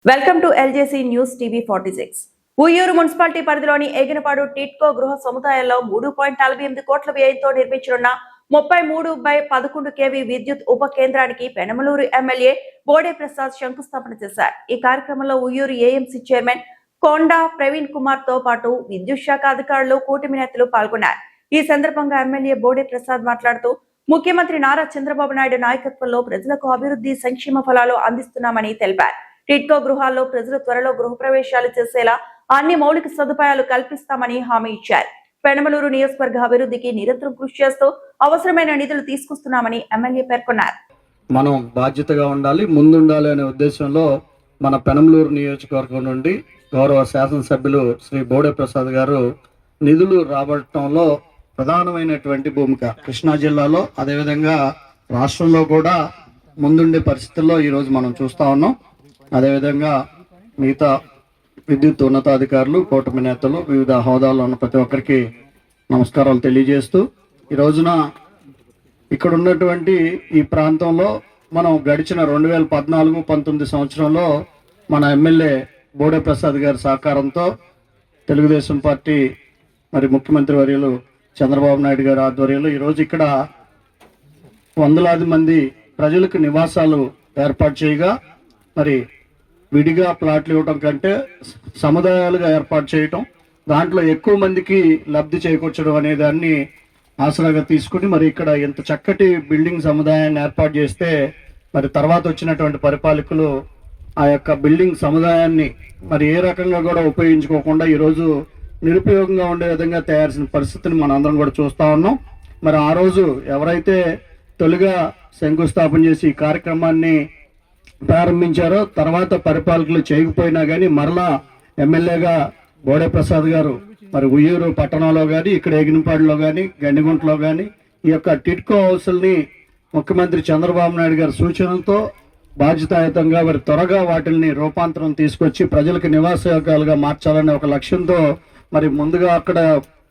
Welcome to LJC news TV 46. Uyyuru municipality పరిధిలోని ఏగినపాడు టిట్కో గృహ సముదాయంలో 3.48 కోట్ల వ్యయంతో నిర్మించనున్న 33/11 kV విద్యుత్ ఉప కేంద్రానికి పెనమలూరు ఎమ్మెల్యే బోడే ప్రసాద్ శంకుస్థాపన చేశారు. ఈ కార్యక్రమంలో ఉయ్యూరు ఏఎంసీ చైర్మన్ కొండా ప్రవీణ్ కుమార్ తో పాటు విద్యుత్ శాఖ అధికారులు, కూటమి నేతలు పాల్గొన్నారు. ఈ సందర్భంగా ఎమ్మెల్యే బోడే ప్రసాద్ మాట్లాడుతూ ముఖ్యమంత్రి నారా చంద్రబాబు నాయుడు నాయకత్వంలో ప్రజలకు అభివృద్ధి సంక్షేమ ఫలాలు అందిస్తున్నామని తెలిపారు. టిట్కో గృహాల్లో ప్రజలు త్వరలో గృహప్రవేశాలు చేసేలా అన్ని మౌలిక సదుపాయాలు కల్పిస్తామని హామీ ఇచ్చారు. పెనమలూరు నియోజకవర్గ అభివృద్ధికి నిరంతరం కృషి చేస్తూ అవసరమైన నిధులు తీసుకొస్తున్నామని ఎమ్మెల్యే పేర్కొన్నారు. మనం బాధ్యతగా ఉండాలి, ముందుండాలి అనే ఉద్దేశంలో మన పెనమలూరు నియోజకవర్గం నుండి గౌరవ శాసనసభ్యులు శ్రీ బోడే ప్రసాద్ గారు నిధులు రాబట్టడంలో ప్రధానమైనటువంటి భూమిక కృష్ణా జిల్లాలో, అదేవిధంగా రాష్ట్రంలో కూడా ముందుండే పరిస్థితుల్లో ఈరోజు మనం చూస్తా ఉన్నాం. అదేవిధంగా మిగతా విద్యుత్ ఉన్నతాధికారులు, కూటమి నేతలు, వివిధ హోదాల్లో ఉన్న ప్రతి ఒక్కరికి నమస్కారాలు తెలియజేస్తూ, ఈ రోజున ఇక్కడ ఉన్నటువంటి ఈ ప్రాంతంలో మనం గడిచిన 2014-19 సంవత్సరంలో మన ఎమ్మెల్యే బోడే ప్రసాద్ గారి సహకారంతో తెలుగుదేశం పార్టీ మరి ముఖ్యమంత్రి వర్యులు చంద్రబాబు నాయుడు గారి ఆధ్వర్యంలో ఈరోజు ఇక్కడ వందలాది మంది ప్రజలకు నివాసాలు ఏర్పాటు చేయగా, మరి విడిగా ప్లాట్లు ఇవ్వటం కంటే సముదాయాలుగా ఏర్పాటు చేయటం, దాంట్లో ఎక్కువ మందికి లబ్ధి చేకూర్చడం అనే దాన్ని ఆసరాగా తీసుకుని మరి ఇక్కడ ఇంత చక్కటి బిల్డింగ్ సముదాయాన్ని ఏర్పాటు చేస్తే మరి తర్వాత వచ్చినటువంటి పరిపాలకులు ఆ యొక్క బిల్డింగ్ సముదాయాన్ని మరి ఏ రకంగా కూడా ఉపయోగించుకోకుండా ఈరోజు నిరుపయోగంగా ఉండే విధంగా తయారు పరిస్థితిని మనం అందరం కూడా చూస్తా ఉన్నాం. మరి ఆ రోజు ఎవరైతే తొలిగా శంకుస్థాపన చేసి ఈ కార్యక్రమాన్ని ప్రారంభించారో తర్వాత పరిపాలకులు చేయకపోయినా కానీ మరలా ఎమ్మెల్యేగా బోడే ప్రసాద్ గారు మరి ఉయ్యూరు పట్టణంలో కానీ, ఇక్కడ ఏగినపాడులో కానీ, గండిగుంటలో కానీ ఈ యొక్క టిట్కో హౌస్ని ముఖ్యమంత్రి చంద్రబాబు నాయుడు గారి సూచనలతో బాధ్యతాయుతంగా మరి త్వరగా వాటిని రూపాంతరం తీసుకొచ్చి ప్రజలకు నివాసయోగ్యాలుగా మార్చాలనే ఒక లక్ష్యంతో మరి ముందుగా అక్కడ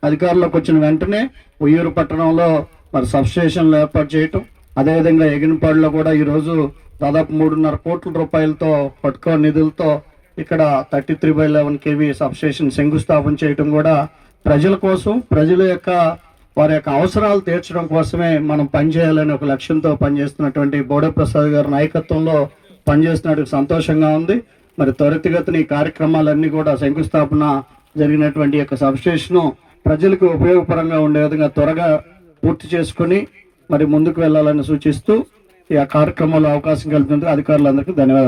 అధికారంలోకి వచ్చిన వెంటనే ఉయ్యూరు పట్టణంలో మరి సబ్స్టేషన్లు ఏర్పాటు చేయటం, అదేవిధంగా ఏగినపాడులో కూడా ఈరోజు దాదాపు 3.5 కోట్ల రూపాయలతో పట్టుకో నిధులతో ఇక్కడ 33/11 kV సబ్స్టేషన్ శంకుస్థాపన చేయటం కూడా ప్రజల కోసం, ప్రజల యొక్క వారి యొక్క అవసరాలు తీర్చడం కోసమే మనం పనిచేయాలనే ఒక లక్ష్యంతో పనిచేస్తున్నటువంటి బోడే ప్రసాద్ గారి నాయకత్వంలో పనిచేస్తున్నట్టు సంతోషంగా ఉంది. మరి త్వరితగతిన ఈ కార్యక్రమాలన్నీ కూడా శంకుస్థాపన జరిగినటువంటి యొక్క సబ్స్టేషన్ ప్రజలకు ఉపయోగపరంగా ఉండే విధంగా త్వరగా పూర్తి చేసుకుని మరి ముందుకు వెళ్ళాలని సూచిస్తూ ఈ కార్యక్రమంలో అవకాశం కల్పినందుకు అధికారులందరికీ ధన్యవాదాలు.